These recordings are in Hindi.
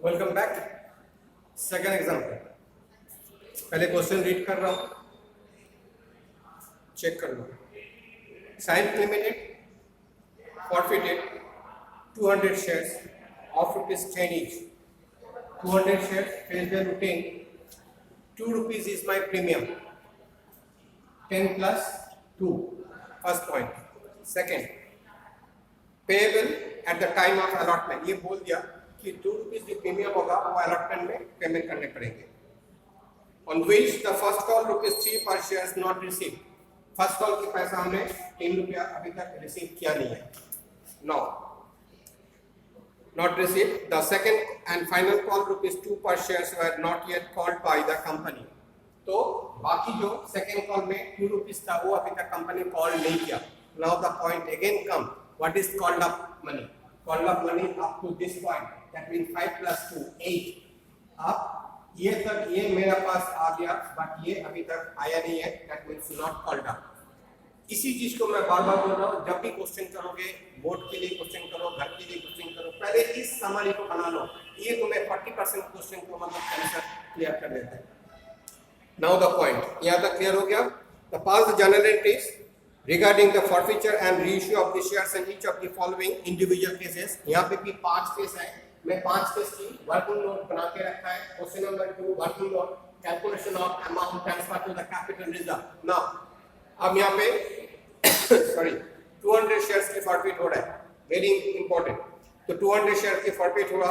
Welcome back. सेकेंड एग्जाम्पल, पहले क्वेश्चन रीड कर रहा हूँ, चेक कर लो। Science limited forfeited 200 shares of ₹10 each. 200 shares face value 10. 2 rupees is my premium. 10 plus 2. First point. Second, payable at the time of allotment. ये बोल दिया कि 2 rupees जो प्रीमियम होगा वो allotment में पेमेंट करने पड़ेंगे. On which the first call ₹3 per share is not received. First call की पैसा हमने ₹3 अभी तक रिसीव किया नहीं है. No, not received. The second and final call ₹2 per shares were not yet called by the company. तो बाकी जो सेकेंड कॉल में ₹2 था वो अभी तक कंपनी कॉल नहीं किया. Now the point again come. What is called up money? Called up money up to this point. That means 5 plus 2 8. अब ये तक ये मेरे पास आ गया, बट ये अभी तक आया नहीं है. That means not called up. इसी चीज को मैं बार बार बोल रहा हूँ. जब भी क्वेश्चन करोगे, बोर्ड के लिए क्वेश्चन करो, घर के लिए क्वेश्चन करो, पहले इस समरी को बना लो. ये तुम्हें 40% क्वेश्चन को मतलब आंसर क्लियर कर देता है. नाउ द पॉइंट यहाँ तक क्लियर हो गया. The pass general entries regarding the forfeiture and reissue of the shares in each of the following individual cases. यहाँ पे भी 5 केस है. मैं 5 केस की वर्किंग नोट बना के रखा है. Question number 2 working note, calculation of amount transfer to the capital reserve. Now अब यहाँ पे सॉरी 200 शेयर्स की फॉरफीट हो रहा है. Very important. तो 200 शेयर्स की फॉरफीट हुआ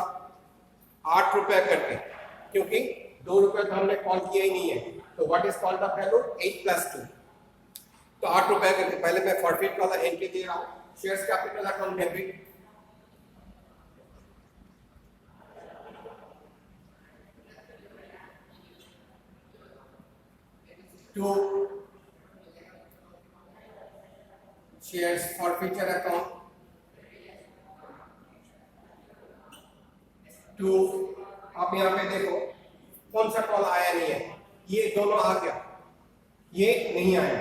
₹8 करके, क्योंकि ₹2 तो हमने कॉल किया ही नहीं है. तो what is called the value 8 plus 2. तो ₹8 करके पहले मैं फॉरफीट वाला एंट्री दे रहा हूँ. Shares capital account debit, to shares forfeiture account, 2. आप यहाँ पे देखो कौन सा कॉल आया नहीं है. ये दोनों आ गया, ये नहीं आया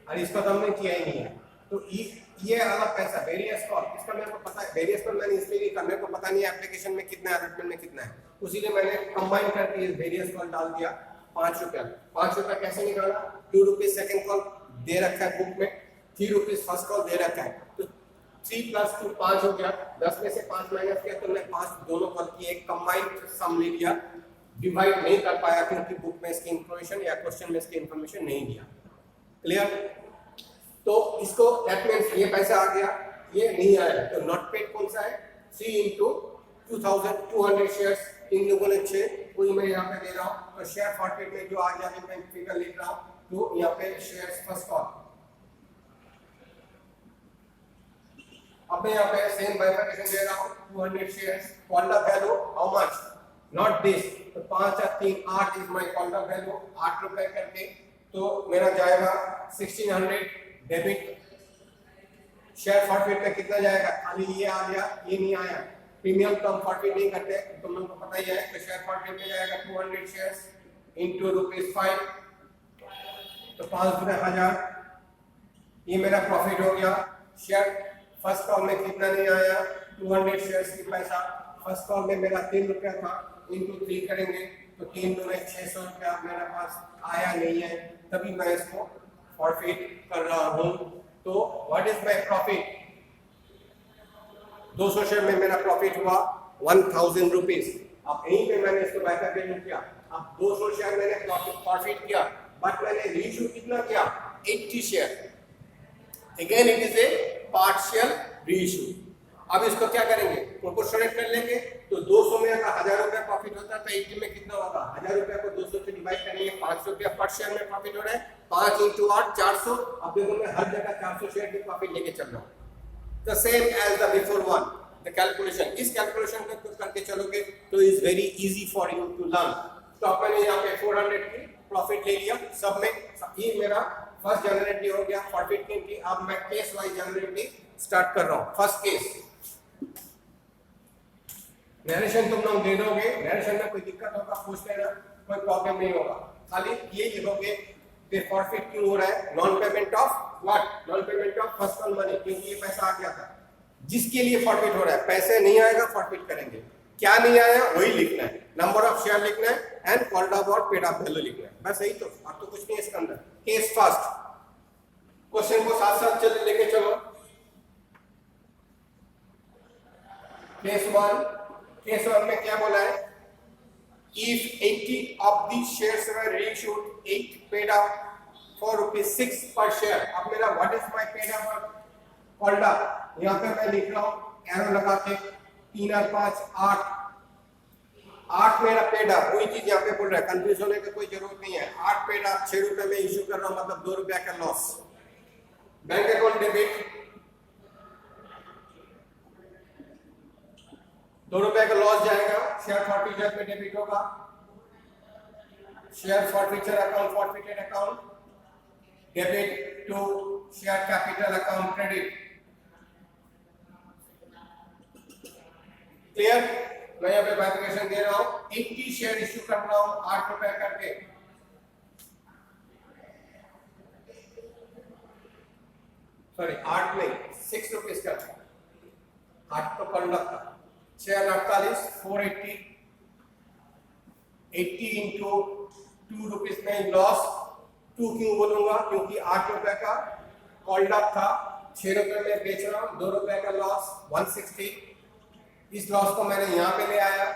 और इसका तो हमने किया ही नहीं है. तो ये अलग पैसा वेरियस कॉल, इसका मेरे को पता है. वेरियस पर मैंने इसलिए नहीं, मेरे को पता नहीं है एप्लीकेशन में कितना है, अलॉटमेंट में कितना है. उसीलिए मैंने कंबाइन करके वेरियस कॉल डाल दिया. ₹5. ₹5 कैसे निकाला? ₹2 सेकेंड कॉल दे रखा है बुक में, ₹3 फर्स्ट कॉल दे रखा है. तो 3 plus 2 5 हो गया. 10 में से 5 माइनस किया तो मैं 5 दोनों कॉल की एक कंबाइंड सम ले लिया. डिवाइड नहीं कर पाया क्योंकि बुक में इसकी इंफॉर्मेशन या क्वेश्चन में इसकी इंफॉर्मेशन नहीं दिया. क्लियर? तो इसको दैट मींस ये पैसा आ गया, ये नहीं आया. तो नॉट पेड कौन सा है? 3 into 2200 शेयर्स. इन लोगों ने 6, वही मैं यहाँ पे दे रहा हूँ. तो शेयर फॉरफीट में जो आ गया मैं फिगर लिख रहा हूँ. तो यहाँ पे शेयर्स फर्स्ट कॉल. अब मैं यहाँ पे सेम बाइफरकेशन दे रहा हूँ. 200 shares called up value how much? Not this. तो 5 और 3 8 is my called up value. ₹8 करके तो मेरा जाएगा 1600 डेबिट. शेयर फॉरफीट में कितना जाएगा? खाली ये आ गया, ये नहीं आया. प्रीमियम तो हम फॉरफीट नहीं करते, तुम लोगों को पता ही है. तो शेयर फॉरफीट में जाएगा 200 शेयर्स इंटू ₹5. तो 5 × 1000. ये मेरा प्रॉफिट हो गया. शेयर फर्स्ट कॉल में कितना नहीं आया? 200 शेयर्स की पैसा. फर्स्ट कॉल में मेरा ₹3 था, इंटू 3 करेंगे तो 3 दूने ₹600 मेरे पास आया नहीं है, तभी मैं इसको फॉरफीट कर रहा हूँ. तो what is my profit? 200 share में मेरा प्रॉफिट हुआ ₹1000. अब यहीं पे मैंने इसको बाइफरकेट किया. अब 200 शेयर मैंने प्रॉफिट किया, बट मैंने रीइश्यू कितना किया? 80 share. Again it is a partial reissue. अब इसको क्या करेंगे? प्रोपोर्शनेट कर लेंगे. तो 200 में अगर ₹1000 प्रॉफिट होता है तो 80 में कितना होगा? ₹1000 को 200 से डिवाइड करेंगे. ₹500 पर शेयर में प्रॉफिट हो रहा है. 5 × 8 400. अब देखो मैं हर जगह 400 शेयर की प्रॉफिट लेके चल रहा हूँ. The same as the before one. The calculation, इस कैलकुलेशन को करके चलोगे तो is very easy for you to learn. तो अब मैंने यहाँ पे 400 की प्रॉफिट ले लिया सब में. ये मेरा फर्स्ट जनरल हो गया फॉरफीट की. अब मैं केस वाइज जनरल स्टार्ट कर रहा हूँ. फर्स्ट केस नरेशन तुम लोग दे दोगे. नरेशन में कोई दिक्कत होगा पूछ लेना, कोई प्रॉब्लम नहीं होगा. खाली ये लिखोगे कि फॉरफीट क्यों हो रहा है? Non payment of what? Non payment of first call money, क्योंकि ये पैसा आ गया था. जिसके लिए फॉरफीट हो रहा है, पैसे नहीं आएगा फॉरफीट करेंगे. क्या नहीं आया वही लिखना है, नंबर ऑफ शेयर लिखना है एंड कॉल्ड अप और पेड अप वैल्यू लिखना है, बस यही तो, और तो कुछ नहीं है इसके अंदर। केस फर्स्ट, क्वेश्चन को साथ साथ चल लेके चलो। केस वन में क्या बोला है, if 80 of these shares were reissued, 8 paid up for ₹6 per share। अब मेरा what is my paid up और called up, यहाँ पे मैं लिख रहा हूँ एरो लगा के 3 और 5 8 मेरा पेड अप, वही चीज यहाँ पे बोल रहा है, कंफ्यूज होने की कोई जरूरत नहीं है। 8 पेड अप, 6 रुपए में इश्यू कर रहा हूँ, मतलब 2 रुपया का लॉस। बैंक अकाउंट डेबिट, 2 रुपए का लॉस जाएगा, शेयर फॉरफीचर में डेबिट होगा, share forfeiture account, forfeited account debit to share capital account credit. Clear? मैं यहाँ पे बाइफिकेशन दे रहा हूँ, 80 शेयर इश्यू कर रहा हूँ 8 रुपए करके, सॉरी 8 नहीं 6 रुपीज का, 8 तो कंडक्ट था, 6 48 480, 80 इंटू 2 रुपीज में लॉस। 2 क्यों बोलूंगा, क्योंकि 8 रुपए का कॉल्ड अप था, 6 रुपए में बेच रहा हूँ, 2 रुपए का लॉस 160। इस लॉस को मैंने यहाँ पे ले आया,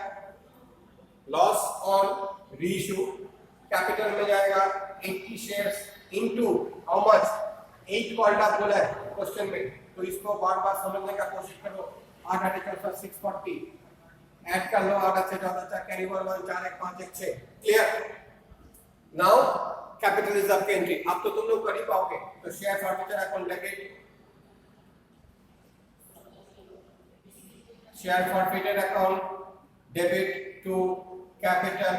लॉस ऑन रीइश्यू, कैपिटल में जाएगा 80 shares into how much, 8 called up बोला है क्वेश्चन में, तो इसको बार बार समझने का कोशिश करो। 8 8 640 ऐड कर लो, 8 से ज्यादा 4 carry 1 1 4 1 5 1 6। Clear? Now capital reserve की एंट्री, अब तो तुम लोग कर ही पाओगे। तो share forfeiture account debit, share forfeited account debit to capital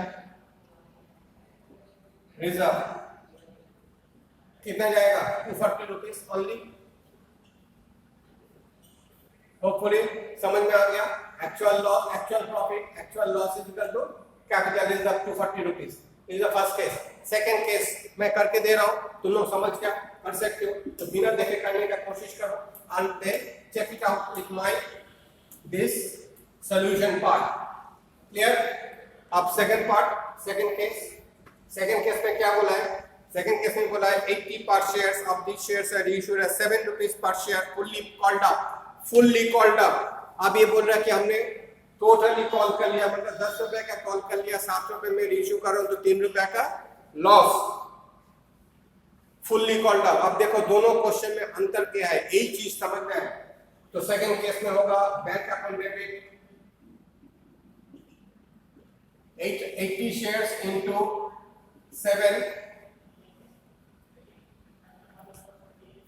reserve, कितना जाएगा 240 रुपीज ओनली। होपफुली समझ में आ गया। Actual loss, actual profit, actual loss is equal to capital reserve 240 rupees. Is the first case. Second case मैं करके दे रहा हूं, तुम लोग समझ क्या कर सकते हो, तो बिना देखे करने का कोशिश करो and then check it out with my this solution part. Clear? अब सेकंड पार्ट, सेकंड केस में क्या बोला है, सेकंड केस में बोला है 80 पर shares of the shares are issued at 7 rupees per share fully called up. अब ये बोल रहा है कि हमने टोटली कॉल कर लिया, मतलब 10 रुपए का कॉल कर लिया, 7 रुपए में रीइश्यू कर रहा हूं तो 3 रुपए का लॉस, फुल्ली कॉल्ड अप। अब देखो दोनों क्वेश्चन में अंतर क्या है, यही चीज समझना है। तो सेकंड केस में होगा bank account debit 80 shares into 7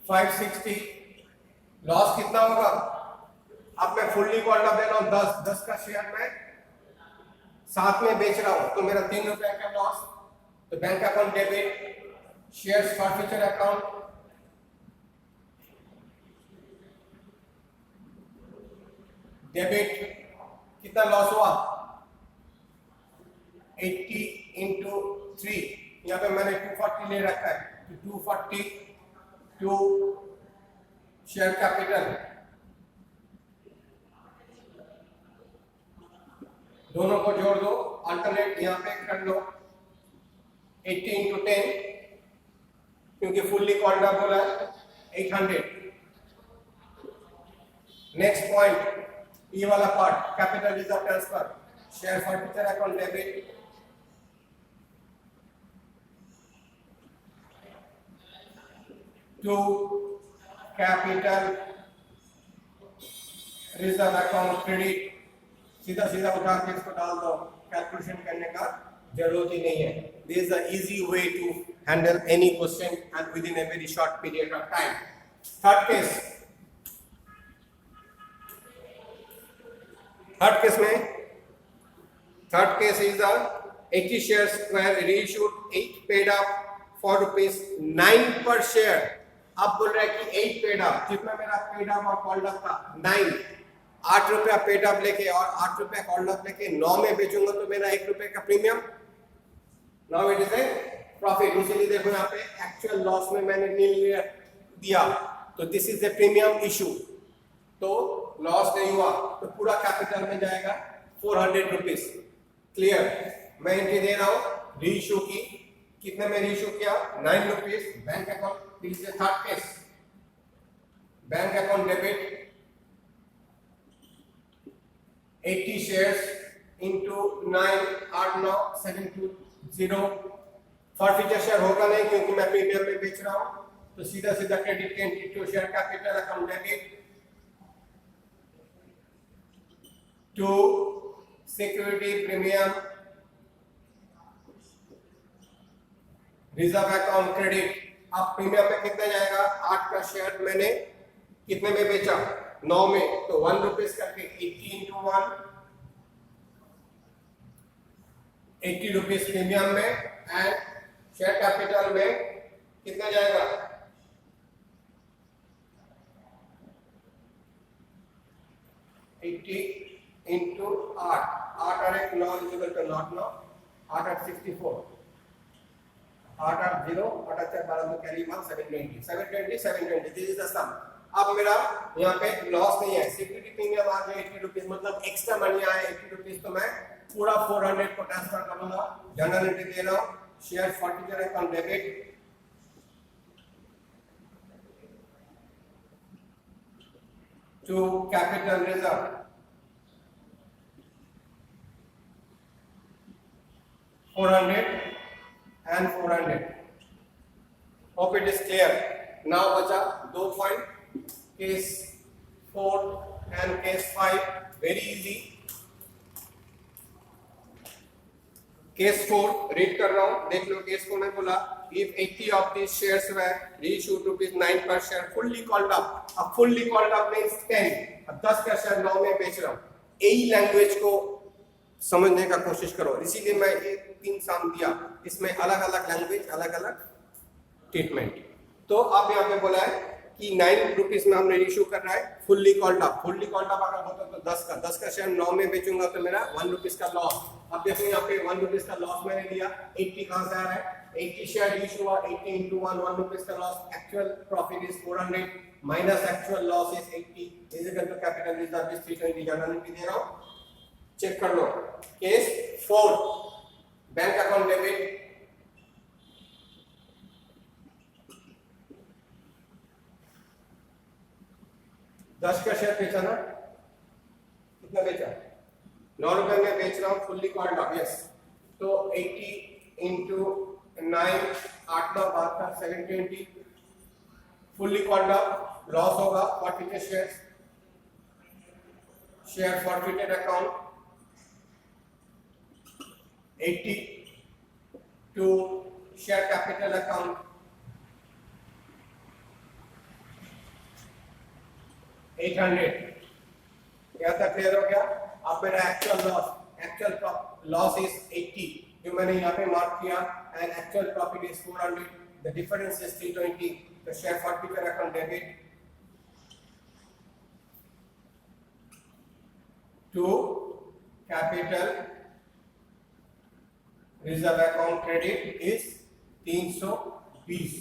560, loss कितना होगा। अब मैं फुल्ली कॉल्ड अप दे रहा हूं 10 का शेयर में 7 में बेच रहा हूं, तो मेरा 3 रुपए का लॉस। तो bank account debit, shares forfeiture account debit, कितना लॉस हुआ 80 इंटू 3, यहाँ पे मैंने 240 ले रखा है, तो 240 टू शेयर कैपिटल, दोनों को जोड़ दो, अल्टरनेट यहाँ पे कर लो 80 इंटू 10, क्योंकि फुल्ली कॉल्ड अप बोला है 800। नेक्स्ट पॉइंट, ये वाला part capital reserve transfer, share forfeiture account debit to capital reserve account credit. सीधा सीधा उठा के इसको डाल दो, कैलकुलेशन करने का जरूरत ही नहीं है। This is the easy way to handle any question and with in a very short period of time. Third case is the 80 shares were reissued, 8 paid up for ₹9 per share। अब बोल रहा है कि 8 पेड अप, जितना मेरा पेड अप और कॉल्ड अप था 9, 8 रुपया पेड अप लेके और 8 रुपया कॉल्ड अप लेके 9 में बेचूंगा तो मेरा 1 रुपए का premium, now it is a profit. इसीलिए देखो यहाँ पे एक्चुअल लॉस में मैंने नहीं दिया, तो this is a premium issue, तो लॉस नहीं हुआ, तो पूरा कैपिटल में जाएगा 400 रुपीज। क्लियर। मैं एंट्री दे रहा हूं रीइश्यू की, कितने में रीइश्यू किया 9 rupees. Bank account, this is third case, bank account debit 80 shares into 9 8 9 720। Forfeiture share होगा नहीं क्योंकि मैं प्रीमियम में बेच रहा हूं, तो सीधा सीधा क्रेडिट के entry to share capital account debit to security premium reserve account credit. अब प्रीमियम में कितना जाएगा, 8 का शेयर मैंने कितने में बेचा 9 में, तो 1 रुपीज करके 80 इंटू 1 80 रुपीज प्रीमियम में, एंड शेयर कैपिटल में कितना जाएगा 80 इंटू 8 8 और 1 9 इक्वल टू 9 8 8 64 8 8 0 8 4 12 में कैरी मान 720 720 720 दिस इज द सम। अब मेरा यहाँ पे लॉस नहीं है, सिक्योरिटी प्रीमियम आ गया 80 रुपीज, मतलब एक्स्ट्रा मनी आया 80 रुपीज, तो मैं पूरा 400 को ट्रांसफर करूंगा। जनरल एंट्री दे रहा हूँ, share forfeiture account debit to capital reserve 400 and 400। Hope it is clear। Now बचा 2 point, case 4 and case 5, very easy। Case 4 read कर रहा हूं, देख लो। केस को मैं बोला if 80 of these shares were reissued ₹9 per share fully called up। अब fully called up means 10, अब 10 का शेयर 9 में बेच रहा हूं। यही लैंग्वेज को समझने का कोशिश करो, इसीलिए मैं ये 3 साम दिया, इसमें अलग अलग लैंग्वेज अलग अलग ट्रीटमेंट। तो अब यहाँ पे बोला है कि 9 रुपीज में हमने इशू कर रहा है fully called up. Fully called up अगर होता तो 10 का शेयर 9 में बेचूंगा तो मेरा 1 रुपीज का लॉस। अब देखो यहाँ पे 1 रुपीज का लॉस मैंने लिया, 80 कहां से आ रहा है, 80 शेयर इशू हुआ, 80 into 1 रुपीज का loss. Actual profit is 400 minus actual loss is 80 is equal to capital reserve is 320। जानने की दे रहा हूं, चेक कर लो। केस 4 बैंक अकाउंट डेबिट दस का शेयर बेचा ना, कितना बेचा 9 रुपए में बेच रहा हूं फुल्ली कॉल्ड अप। यस, तो 80 into 9 8 9 12 720 fully called up, loss होगा 40 share, share forfeited account 80 to share capital account 800। क्या था, क्लियर हो गया। अब मेरा एक्चुअल लॉस इज 80 जो मैंने यहाँ पे मार्क किया, and actual profit is 400, the difference is 320। तो share forfeited account debit to capital reserve account credit is 320।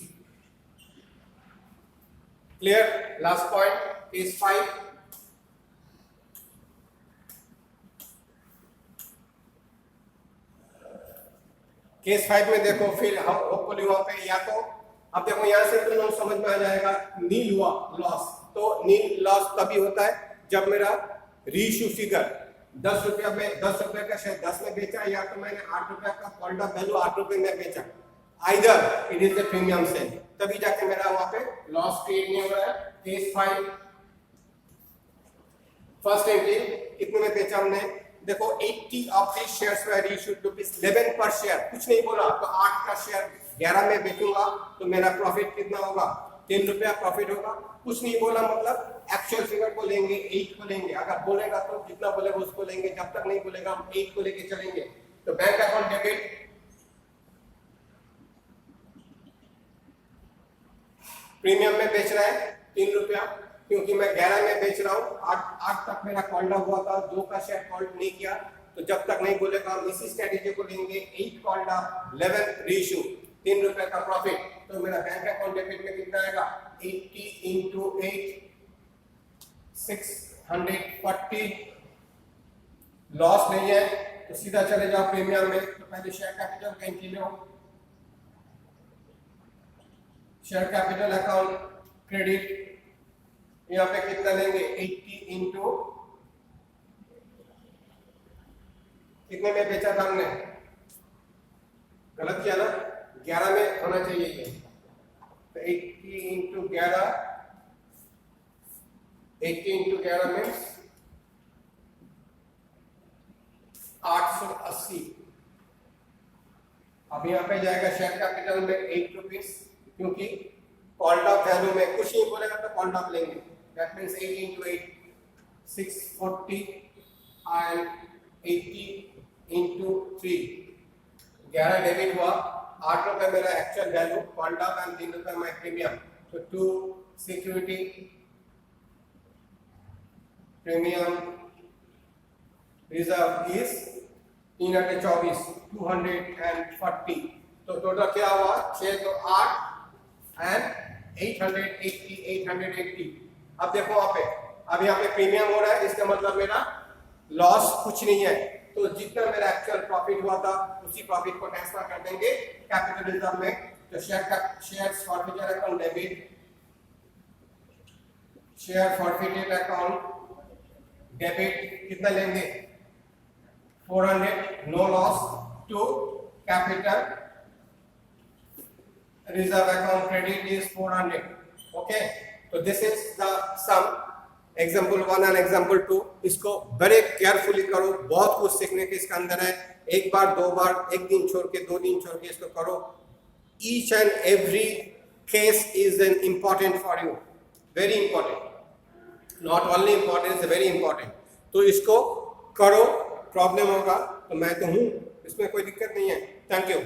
Clear. Last point case 5। Case 5 में देखो, फिर हम होपफुली वहां पे या तो अब देखो यहां से तुम लोग समझ में आ जाएगा नील हुआ लॉस। तो नील लॉस तभी होता है जब मेरा रीइश्यू फिगर 10 रुपया में 10 रुपए का शेयर 10 में बेचा, या तो मैंने 8 रुपए का कॉल्ड अप वैल्यू 8 रुपए में बेचा, either it is the premium sale, तभी जाके मेरा वहां पे लॉस क्रिएट नहीं हो रहा है। केस 5 फर्स्ट एंट्री कितने में बेचा हमने, देखो 80 of the shares were issued ₹11 पर शेयर, कुछ नहीं बोला, तो 8 का शेयर 11 में बेचूंगा तो मेरा प्रॉफिट कितना होगा 3 रुपया प्रॉफिट होगा। कुछ नहीं बोला मतलब एक्चुअल फिगर को लेंगे, 8 को लेंगे, अगर बोलेगा तो जितना बोलेगा उसको लेंगे, जब तक नहीं बोलेगा हम 8 को लेके चलेंगे। तो बैंक अकाउंट डेबिट प्रीमियम में बेच रहा है 3 रुपया, क्योंकि मैं 11 में बेच रहा हूँ, 8 तक मेरा कॉल्ड अप हुआ था, 2 का शेयर कॉल्ड नहीं किया, तो जब तक नहीं बोलेगा हम इसी स्ट्रेटेजी को लेंगे। 8 कॉल्ड अप 11 रीइश्यू 3 रुपए का प्रॉफिट, तो मेरा बैंक अकाउंट डेबिट में कितना आएगा 80 into 8 640 लॉस नहीं है तो सीधा चले जाओ प्रीमियम में। तो पहले शेयर कैपिटल का एंट्री लो, शेयर कैपिटल अकाउंट क्रेडिट, यहाँ पे कितना लेंगे 80 इंटू कितने में बेचा था हमने, गलत किया ना, 11 में होना चाहिए ये, तो 80 इंटू 11, 80 इंटू 11 में 880। अब यहाँ पे जाएगा शेयर कैपिटल में 8 रुपीज, क्योंकि कॉल्ड ऑफ वैल्यू में कुछ नहीं बोलेगा तो कॉल्ड ऑफ लेंगे। That means 8 into 8 640 and 80 into 3 11 debit हुआ, 8 रुपए मेरा actual value called off and 3 रुपए माई प्रीमियम। तो 2 सिक्योरिटी प्रीमियम रिजर्व इज 324 240। तो टोटल क्या हुआ 6 तो 8 एंड 880। अब देखो वहां पे, अब यहाँ पे प्रीमियम हो रहा है, इसका मतलब मेरा लॉस कुछ नहीं है। तो जितना मेरा एक्चुअल प्रॉफिट हुआ था उसी प्रॉफिट को ट्रांसफर कर देंगे कैपिटल रिजर्व में। तो share forfeited account debit, share forfeited account debit कितना लेंगे 400, no loss, to capital reserve account credit is 400. Okay, so this is the sum, example 1 and example 2। इसको बड़े केयरफुली करो, बहुत कुछ सीखने के इसके अंदर है। एक बार दो बार, एक दिन छोड़ के, 2 दिन छोड़ के इसको करो। each and every case is an important for you, very important, not only important, it's very important। तो इसको करो, प्रॉब्लम होगा तो मैं तो हूँ, इसमें कोई दिक्कत नहीं है। Thank you.